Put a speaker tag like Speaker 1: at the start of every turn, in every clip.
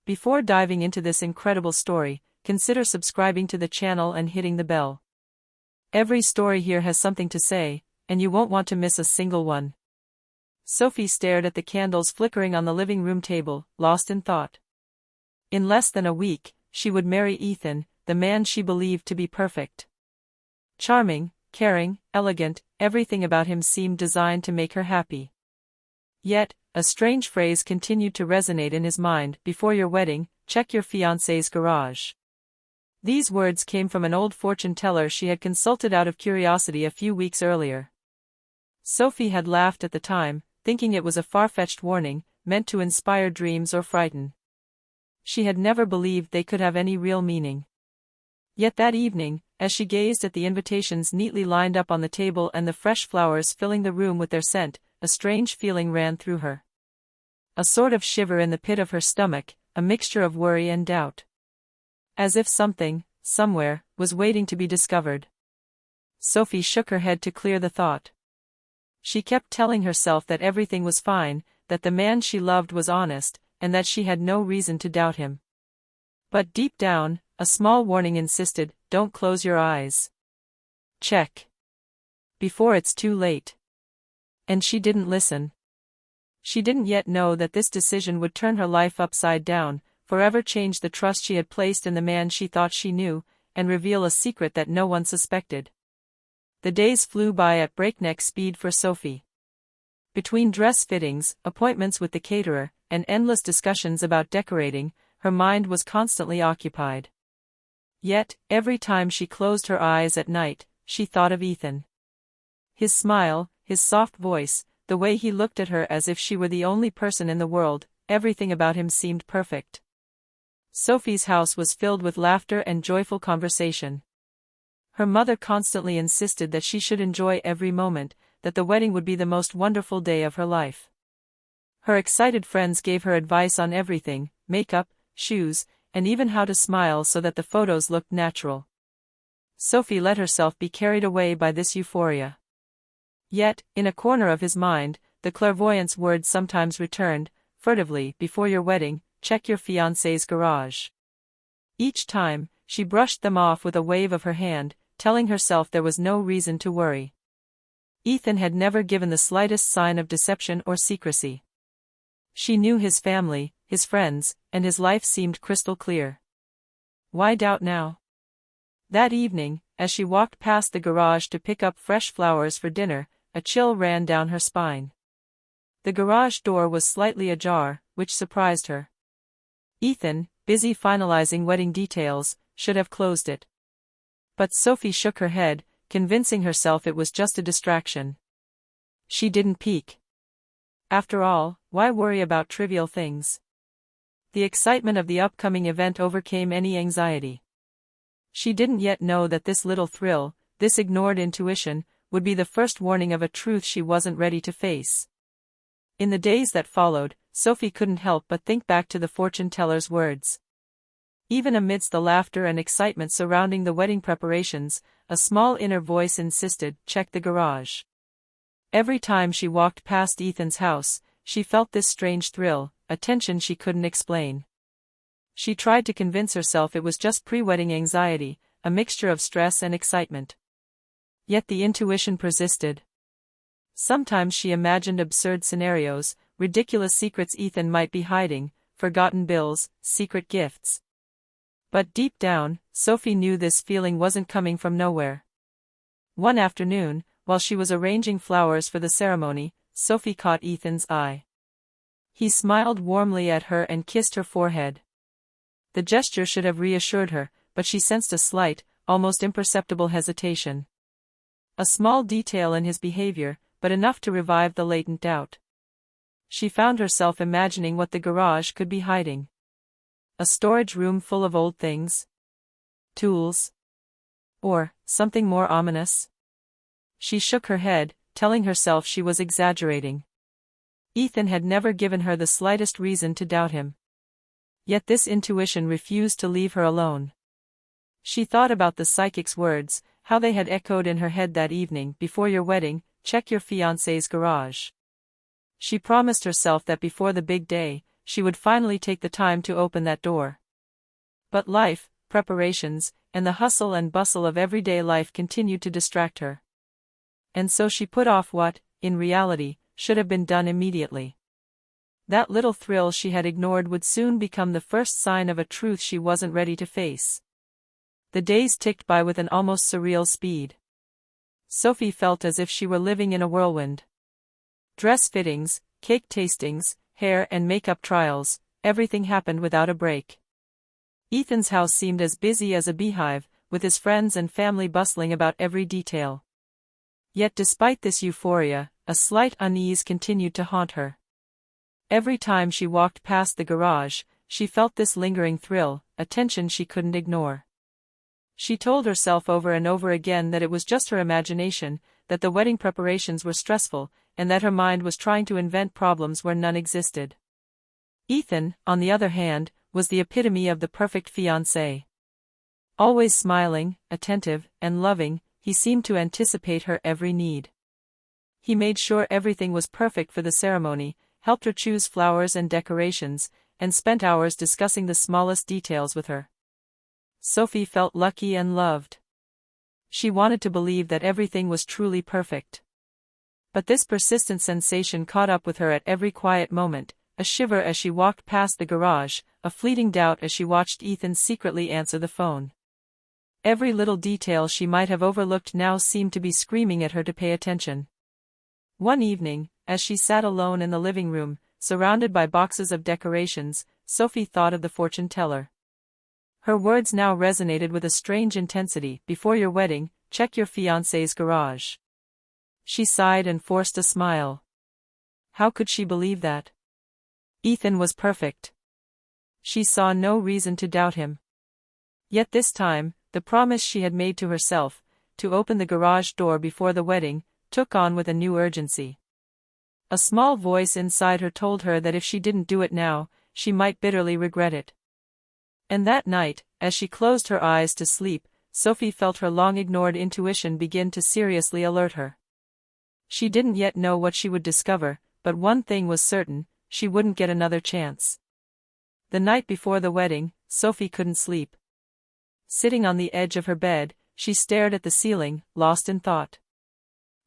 Speaker 1: Before diving into this incredible story, consider subscribing to the channel and hitting the bell. Every story here has something to say, and you won't want to miss a single one. Sophie stared at the candles flickering on the living room table, lost in thought. In less than a week, she would marry Ethan, the man she believed to be perfect. Charming, caring, elegant, everything about him seemed designed to make her happy. Yet, a strange phrase continued to resonate in his mind: before your wedding, check your fiancé's garage. These words came from an old fortune teller she had consulted out of curiosity a few weeks earlier. Sophie had laughed at the time, thinking it was a far-fetched warning, meant to inspire dreams or frighten. She had never believed they could have any real meaning. Yet that evening, as she gazed at the invitations neatly lined up on the table and the fresh flowers filling the room with their scent, a strange feeling ran through her. A sort of shiver in the pit of her stomach, a mixture of worry and doubt. As if something, somewhere, was waiting to be discovered. Sophie shook her head to clear the thought. She kept telling herself that everything was fine, that the man she loved was honest, and that she had no reason to doubt him. But deep down, a small warning insisted: don't close your eyes. Check. Before it's too late. And she didn't listen. She didn't yet know that this decision would turn her life upside down, forever change the trust she had placed in the man she thought she knew, and reveal a secret that no one suspected. The days flew by at breakneck speed for Sophie. Between dress fittings, appointments with the caterer, and endless discussions about decorating, her mind was constantly occupied. Yet, every time she closed her eyes at night, she thought of Ethan. His smile, his soft voice, the way he looked at her as if she were the only person in the world, everything about him seemed perfect. Sophie's house was filled with laughter and joyful conversation. Her mother constantly insisted that she should enjoy every moment, that the wedding would be the most wonderful day of her life. Her excited friends gave her advice on everything: makeup, shoes, and even how to smile so that the photos looked natural. Sophie let herself be carried away by this euphoria. Yet, in a corner of his mind, the clairvoyant's words sometimes returned, furtively: before your wedding, check your fiancé's garage. Each time, she brushed them off with a wave of her hand, telling herself there was no reason to worry. Ethan had never given the slightest sign of deception or secrecy. She knew his family, his friends, and his life seemed crystal clear. Why doubt now? That evening, as she walked past the garage to pick up fresh flowers for dinner, a chill ran down her spine. The garage door was slightly ajar, which surprised her. Ethan, busy finalizing wedding details, should have closed it. But Sophie shook her head, convincing herself it was just a distraction. She didn't peek. After all, why worry about trivial things? The excitement of the upcoming event overcame any anxiety. She didn't yet know that this little thrill, this ignored intuition, would be the first warning of a truth she wasn't ready to face. In the days that followed, Sophie couldn't help but think back to the fortune teller's words. Even amidst the laughter and excitement surrounding the wedding preparations, a small inner voice insisted: check the garage. Every time she walked past Ethan's house, she felt this strange thrill, a tension she couldn't explain. She tried to convince herself it was just pre-wedding anxiety, a mixture of stress and excitement. Yet the intuition persisted. Sometimes she imagined absurd scenarios, ridiculous secrets Ethan might be hiding, forgotten bills, secret gifts. But deep down, Sophie knew this feeling wasn't coming from nowhere. One afternoon, while she was arranging flowers for the ceremony, Sophie caught Ethan's eye. He smiled warmly at her and kissed her forehead. The gesture should have reassured her, but she sensed a slight, almost imperceptible hesitation. A small detail in his behavior, but enough to revive the latent doubt. She found herself imagining what the garage could be hiding. A storage room full of old things? Tools? Or something more ominous? She shook her head, telling herself she was exaggerating. Ethan had never given her the slightest reason to doubt him. Yet this intuition refused to leave her alone. She thought about the psychic's words, how they had echoed in her head that evening: before your wedding, check your fiancé's garage. She promised herself that before the big day, she would finally take the time to open that door. But life, preparations, and the hustle and bustle of everyday life continued to distract her. And so she put off what, in reality, should have been done immediately. That little thrill she had ignored would soon become the first sign of a truth she wasn't ready to face. The days ticked by with an almost surreal speed. Sophie felt as if she were living in a whirlwind. Dress fittings, cake tastings, hair and makeup trials, everything happened without a break. Ethan's house seemed as busy as a beehive, with his friends and family bustling about every detail. Yet despite this euphoria, a slight unease continued to haunt her. Every time she walked past the garage, she felt this lingering thrill, a tension she couldn't ignore. She told herself over and over again that it was just her imagination, that the wedding preparations were stressful, and that her mind was trying to invent problems where none existed. Ethan, on the other hand, was the epitome of the perfect fiancé. Always smiling, attentive, and loving, he seemed to anticipate her every need. He made sure everything was perfect for the ceremony, helped her choose flowers and decorations, and spent hours discussing the smallest details with her. Sophie felt lucky and loved. She wanted to believe that everything was truly perfect. But this persistent sensation caught up with her at every quiet moment, a shiver as she walked past the garage, a fleeting doubt as she watched Ethan secretly answer the phone. Every little detail she might have overlooked now seemed to be screaming at her to pay attention. One evening, as she sat alone in the living room, surrounded by boxes of decorations, Sophie thought of the fortune teller. Her words now resonated with a strange intensity. Before your wedding, check your fiancé's garage. She sighed and forced a smile. How could she believe that? Ethan was perfect. She saw no reason to doubt him. Yet this time, the promise she had made to herself, to open the garage door before the wedding, took on with a new urgency. A small voice inside her told her that if she didn't do it now, she might bitterly regret it. And that night, as she closed her eyes to sleep, Sophie felt her long-ignored intuition begin to seriously alert her. She didn't yet know what she would discover, but one thing was certain, she wouldn't get another chance. The night before the wedding, Sophie couldn't sleep. Sitting on the edge of her bed, she stared at the ceiling, lost in thought.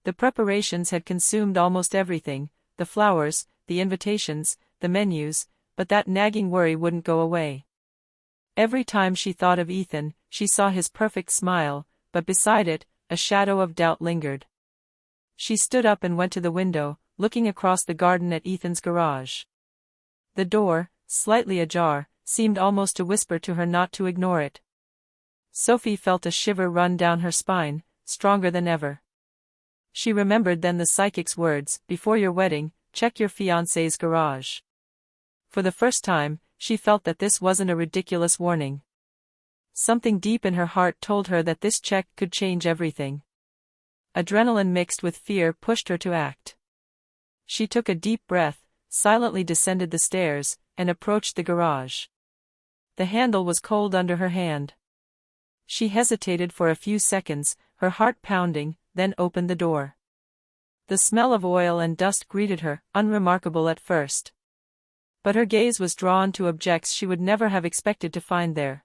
Speaker 1: The preparations had consumed almost everything, the flowers, the invitations, the menus, but that nagging worry wouldn't go away. Every time she thought of Ethan, she saw his perfect smile, but beside it, a shadow of doubt lingered. She stood up and went to the window, looking across the garden at Ethan's garage. The door, slightly ajar, seemed almost to whisper to her not to ignore it. Sophie felt a shiver run down her spine, stronger than ever. She remembered then the psychic's words, before your wedding, check your fiancé's garage. For the first time, she felt that this wasn't a ridiculous warning. Something deep in her heart told her that this check could change everything. Adrenaline mixed with fear pushed her to act. She took a deep breath, silently descended the stairs, and approached the garage. The handle was cold under her hand. She hesitated for a few seconds, her heart pounding, then opened the door. The smell of oil and dust greeted her, unremarkable at first. But her gaze was drawn to objects she would never have expected to find there.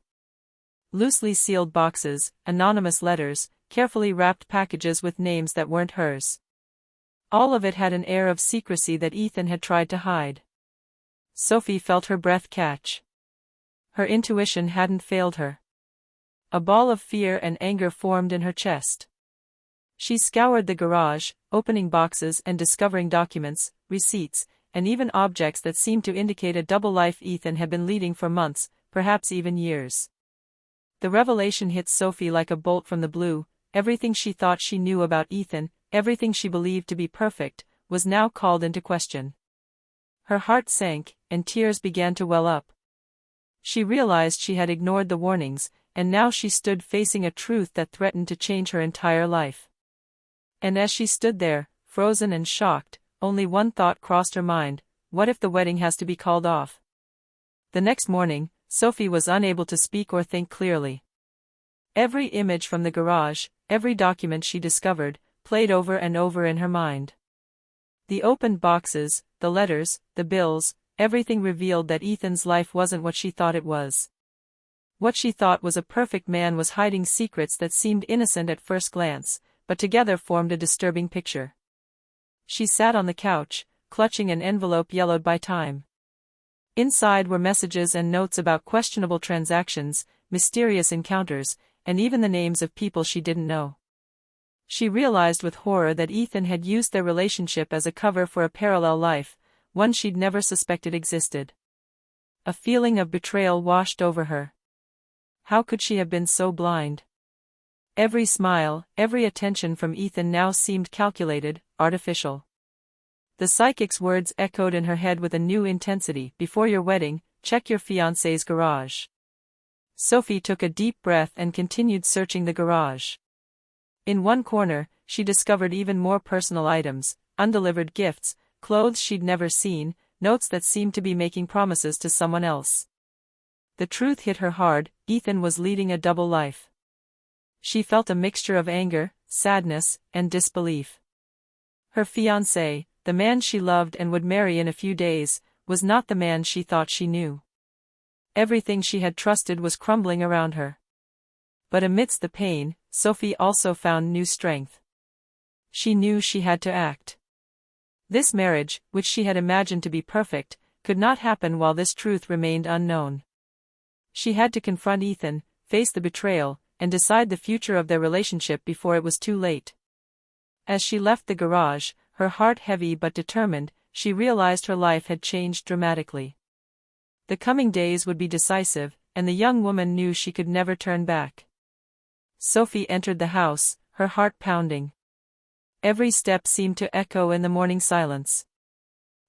Speaker 1: Loosely sealed boxes, anonymous letters, carefully wrapped packages with names that weren't hers. All of it had an air of secrecy that Ethan had tried to hide. Sophie felt her breath catch. Her intuition hadn't failed her. A ball of fear and anger formed in her chest. She scoured the garage, opening boxes and discovering documents, receipts, and even objects that seemed to indicate a double life Ethan had been leading for months, perhaps even years. The revelation hit Sophie like a bolt from the blue. Everything she thought she knew about Ethan, everything she believed to be perfect, was now called into question. Her heart sank, and tears began to well up. She realized she had ignored the warnings, and now she stood facing a truth that threatened to change her entire life. And as she stood there, frozen and shocked, only one thought crossed her mind: what if the wedding has to be called off? The next morning, Sophie was unable to speak or think clearly. Every image from the garage, every document she discovered, played over and over in her mind. The opened boxes, the letters, the bills, everything revealed that Ethan's life wasn't what she thought it was. What she thought was a perfect man was hiding secrets that seemed innocent at first glance, but together formed a disturbing picture. She sat on the couch, clutching an envelope yellowed by time. Inside were messages and notes about questionable transactions, mysterious encounters, and even the names of people she didn't know. She realized with horror that Ethan had used their relationship as a cover for a parallel life, one she'd never suspected existed. A feeling of betrayal washed over her. How could she have been so blind? Every smile, every attention from Ethan now seemed calculated, artificial. The psychic's words echoed in her head with a new intensity. Before your wedding, check your fiancé's garage. Sophie took a deep breath and continued searching the garage. In one corner, she discovered even more personal items, undelivered gifts, clothes she'd never seen, notes that seemed to be making promises to someone else. The truth hit her hard. Ethan was leading a double life. She felt a mixture of anger, sadness, and disbelief. Her fiancé, the man she loved and would marry in a few days, was not the man she thought she knew. Everything she had trusted was crumbling around her. But amidst the pain, Sophie also found new strength. She knew she had to act. This marriage, which she had imagined to be perfect, could not happen while this truth remained unknown. She had to confront Ethan, face the betrayal, and decide the future of their relationship before it was too late. As she left the garage, her heart heavy but determined, she realized her life had changed dramatically. The coming days would be decisive, and the young woman knew she could never turn back. Sophie entered the house, her heart pounding. Every step seemed to echo in the morning silence.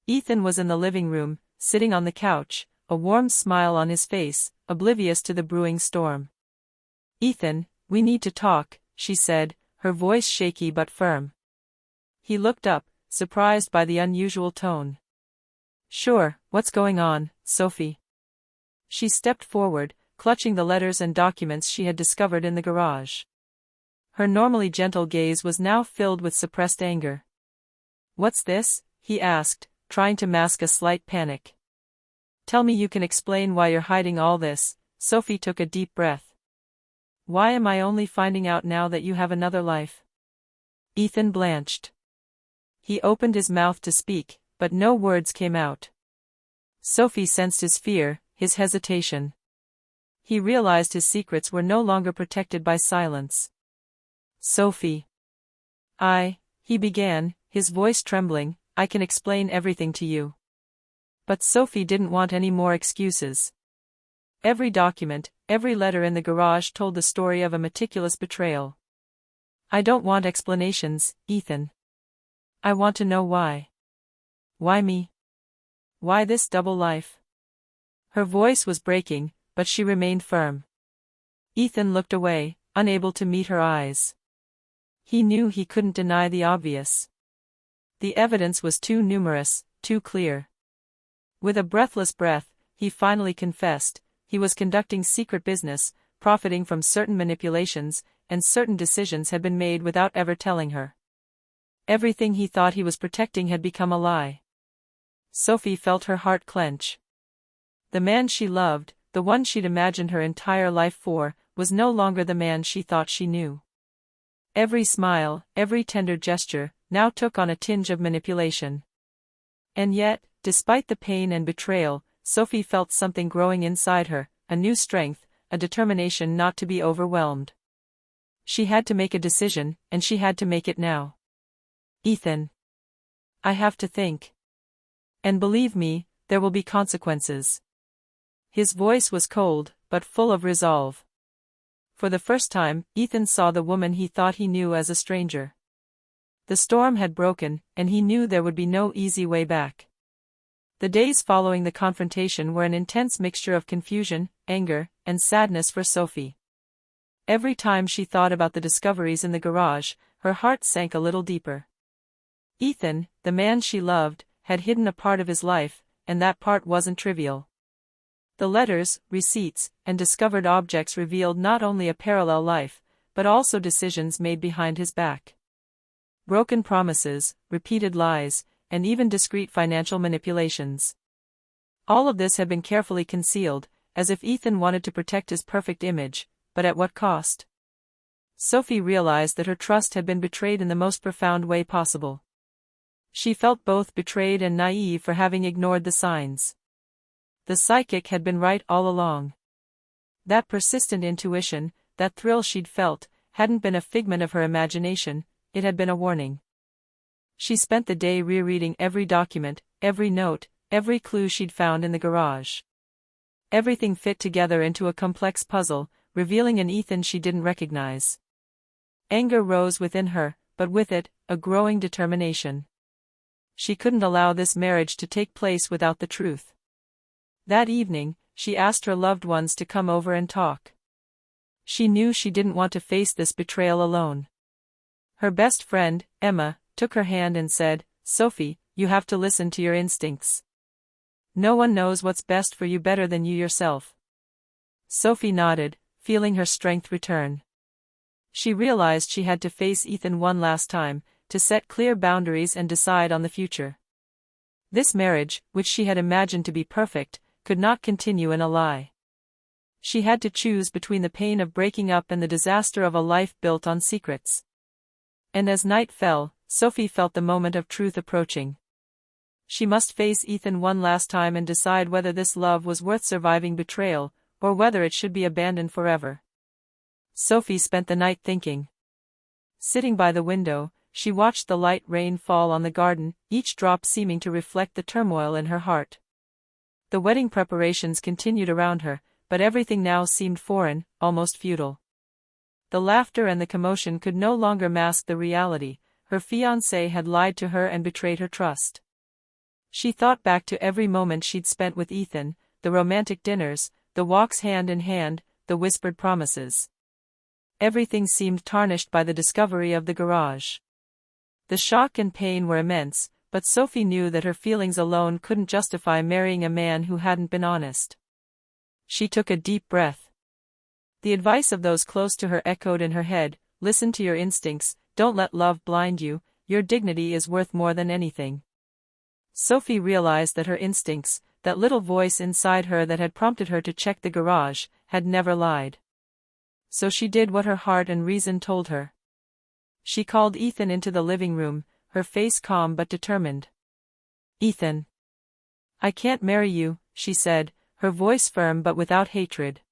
Speaker 1: Ethan was in the living room, sitting on the couch, a warm smile on his face, oblivious to the brewing storm. "Ethan, we need to talk," she said, her voice shaky but firm. He looked up, surprised by the unusual tone. "Sure, what's going on, Sophie?" She stepped forward, clutching the letters and documents she had discovered in the garage. Her normally gentle gaze was now filled with suppressed anger. "What's this?" he asked, trying to mask a slight panic. "Tell me you can explain why you're hiding all this." Sophie took a deep breath. "Why am I only finding out now that you have another life?" Ethan blanched. He opened his mouth to speak, but no words came out. Sophie sensed his fear, his hesitation. He realized his secrets were no longer protected by silence. "Sophie. He began, his voice trembling, "I can explain everything to you." But Sophie didn't want any more excuses. Every document, every letter in the garage told the story of a meticulous betrayal. "I don't want explanations, Ethan. I want to know why." "Why me? Why this double life?" Her voice was breaking, but she remained firm. Ethan looked away, unable to meet her eyes. He knew he couldn't deny the obvious. The evidence was too numerous, too clear. With a breathless breath, he finally confessed. He was conducting secret business, profiting from certain manipulations, and certain decisions had been made without ever telling her. Everything he thought he was protecting had become a lie. Sophie felt her heart clench. The man she loved, the one she'd imagined her entire life for, was no longer the man she thought she knew. Every smile, every tender gesture, now took on a tinge of manipulation. And yet, despite the pain and betrayal, Sophie felt something growing inside her, a new strength, a determination not to be overwhelmed. She had to make a decision, and she had to make it now. "Ethan. I have to think. And believe me, there will be consequences." His voice was cold, but full of resolve. For the first time, Ethan saw the woman he thought he knew as a stranger. The storm had broken, and he knew there would be no easy way back. The days following the confrontation were an intense mixture of confusion, anger, and sadness for Sophie. Every time she thought about the discoveries in the garage, her heart sank a little deeper. Ethan, the man she loved, had hidden a part of his life, and that part wasn't trivial. The letters, receipts, and discovered objects revealed not only a parallel life, but also decisions made behind his back. Broken promises, repeated lies, and even discreet financial manipulations. All of this had been carefully concealed, as if Ethan wanted to protect his perfect image, but at what cost? Sophie realized that her trust had been betrayed in the most profound way possible. She felt both betrayed and naive for having ignored the signs. The psychic had been right all along. That persistent intuition, that thrill she'd felt, hadn't been a figment of her imagination, it had been a warning. She spent the day rereading every document, every note, every clue she'd found in the garage. Everything fit together into a complex puzzle, revealing an Ethan she didn't recognize. Anger rose within her, but with it, a growing determination. She couldn't allow this marriage to take place without the truth. That evening, she asked her loved ones to come over and talk. She knew she didn't want to face this betrayal alone. Her best friend, Emma, took her hand and said, "Sophie, you have to listen to your instincts. No one knows what's best for you better than you yourself." Sophie nodded, feeling her strength return. She realized she had to face Ethan one last time, to set clear boundaries and decide on the future. This marriage, which she had imagined to be perfect, could not continue in a lie. She had to choose between the pain of breaking up and the disaster of a life built on secrets. And as night fell, Sophie felt the moment of truth approaching. She must face Ethan one last time and decide whether this love was worth surviving betrayal, or whether it should be abandoned forever. Sophie spent the night thinking. Sitting by the window, she watched the light rain fall on the garden, each drop seeming to reflect the turmoil in her heart. The wedding preparations continued around her, but everything now seemed foreign, almost futile. The laughter and the commotion could no longer mask the reality. Her fiancé had lied to her and betrayed her trust. She thought back to every moment she'd spent with Ethan, the romantic dinners, the walks hand in hand, the whispered promises. Everything seemed tarnished by the discovery of the garage. The shock and pain were immense, but Sophie knew that her feelings alone couldn't justify marrying a man who hadn't been honest. She took a deep breath. The advice of those close to her echoed in her head: listen to your instincts, don't let love blind you, your dignity is worth more than anything. Sophie realized that her instincts, that little voice inside her that had prompted her to check the garage, had never lied. So she did what her heart and reason told her. She called Ethan into the living room, her face calm but determined. "Ethan. I can't marry you," she said, her voice firm but without hatred.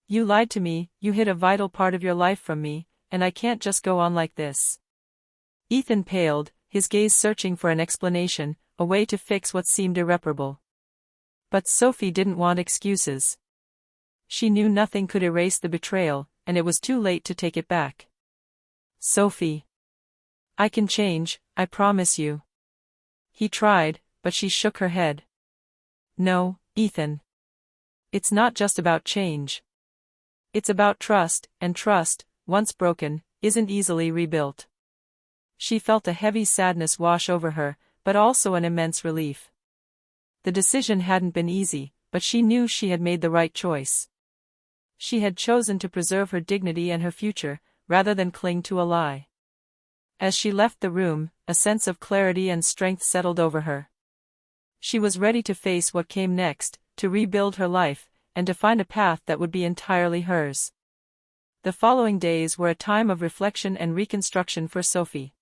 Speaker 1: "You lied to me, you hid a vital part of your life from me, and I can't just go on like this." Ethan paled, his gaze searching for an explanation, a way to fix what seemed irreparable. But Sophie didn't want excuses. She knew nothing could erase the betrayal, and it was too late to take it back. "Sophie. I can change, I promise you." He tried, but she shook her head. "No, Ethan. It's not just about change. It's about trust, and trust, once broken, isn't easily rebuilt." She felt a heavy sadness wash over her, but also an immense relief. The decision hadn't been easy, but she knew she had made the right choice. She had chosen to preserve her dignity and her future, rather than cling to a lie. As she left the room, a sense of clarity and strength settled over her. She was ready to face what came next, to rebuild her life, and to find a path that would be entirely hers. The following days were a time of reflection and reconstruction for Sophie.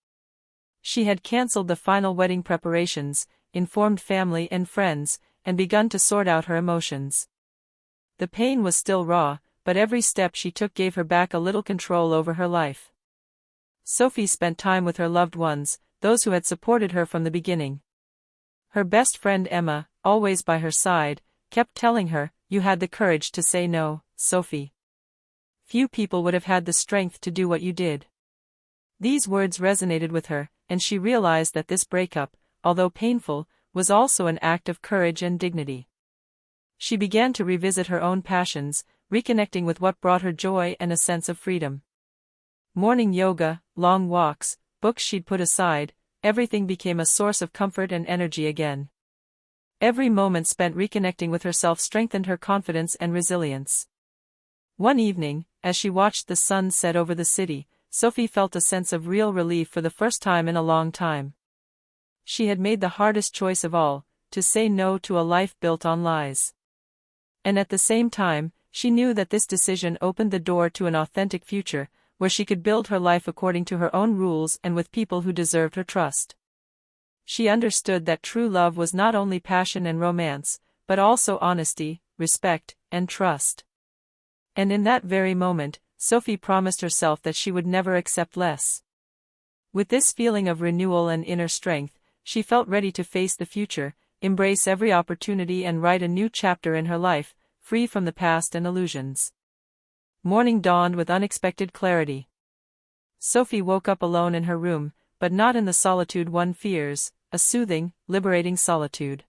Speaker 1: She had cancelled the final wedding preparations, informed family and friends, and begun to sort out her emotions. The pain was still raw, but every step she took gave her back a little control over her life. Sophie spent time with her loved ones, those who had supported her from the beginning. Her best friend Emma, always by her side, kept telling her, "You had the courage to say no, Sophie. Few people would have had the strength to do what you did." These words resonated with her, and she realized that this breakup, although painful, was also an act of courage and dignity. She began to revisit her own passions, reconnecting with what brought her joy and a sense of freedom. Morning yoga, long walks, books she'd put aside, everything became a source of comfort and energy again. Every moment spent reconnecting with herself strengthened her confidence and resilience. One evening, as she watched the sun set over the city, Sophie felt a sense of real relief for the first time in a long time. She had made the hardest choice of all, to say no to a life built on lies. And at the same time, she knew that this decision opened the door to an authentic future, where she could build her life according to her own rules and with people who deserved her trust. She understood that true love was not only passion and romance, but also honesty, respect, and trust. And in that very moment, Sophie promised herself that she would never accept less. With this feeling of renewal and inner strength, she felt ready to face the future, embrace every opportunity and write a new chapter in her life, free from the past and illusions. Morning dawned with unexpected clarity. Sophie woke up alone in her room, but not in the solitude one fears, a soothing, liberating solitude.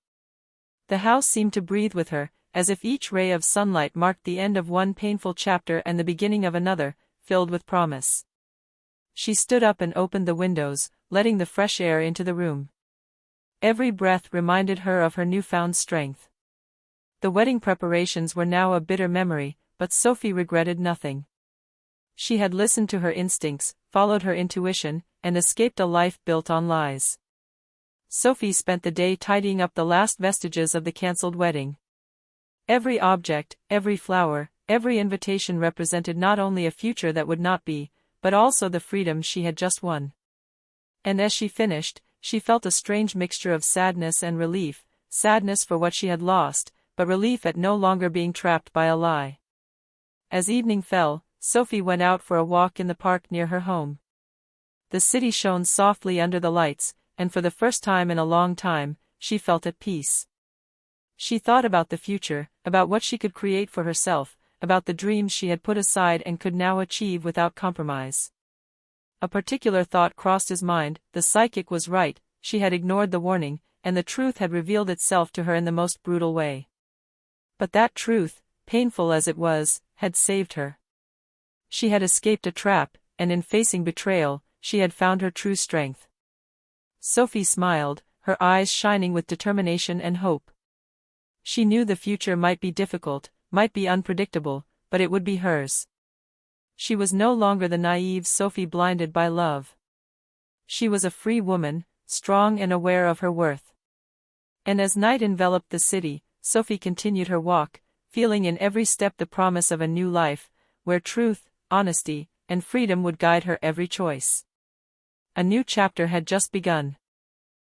Speaker 1: The house seemed to breathe with her, as if each ray of sunlight marked the end of one painful chapter and the beginning of another, filled with promise. She stood up and opened the windows, letting the fresh air into the room. Every breath reminded her of her newfound strength. The wedding preparations were now a bitter memory, but Sophie regretted nothing. She had listened to her instincts, followed her intuition, and escaped a life built on lies. Sophie spent the day tidying up the last vestiges of the cancelled wedding. Every object, every flower, every invitation represented not only a future that would not be, but also the freedom she had just won. And as she finished, she felt a strange mixture of sadness and relief, sadness for what she had lost, but relief at no longer being trapped by a lie. As evening fell, Sophie went out for a walk in the park near her home. The city shone softly under the lights, and for the first time in a long time, she felt at peace. She thought about the future, about what she could create for herself, about the dreams she had put aside and could now achieve without compromise. A particular thought crossed his mind: the psychic was right, she had ignored the warning, and the truth had revealed itself to her in the most brutal way. But that truth, painful as it was, had saved her. She had escaped a trap, and in facing betrayal, she had found her true strength. Sophie smiled, her eyes shining with determination and hope. She knew the future might be difficult, might be unpredictable, but it would be hers. She was no longer the naive Sophie blinded by love. She was a free woman, strong and aware of her worth. And as night enveloped the city, Sophie continued her walk, feeling in every step the promise of a new life, where truth, honesty, and freedom would guide her every choice. A new chapter had just begun.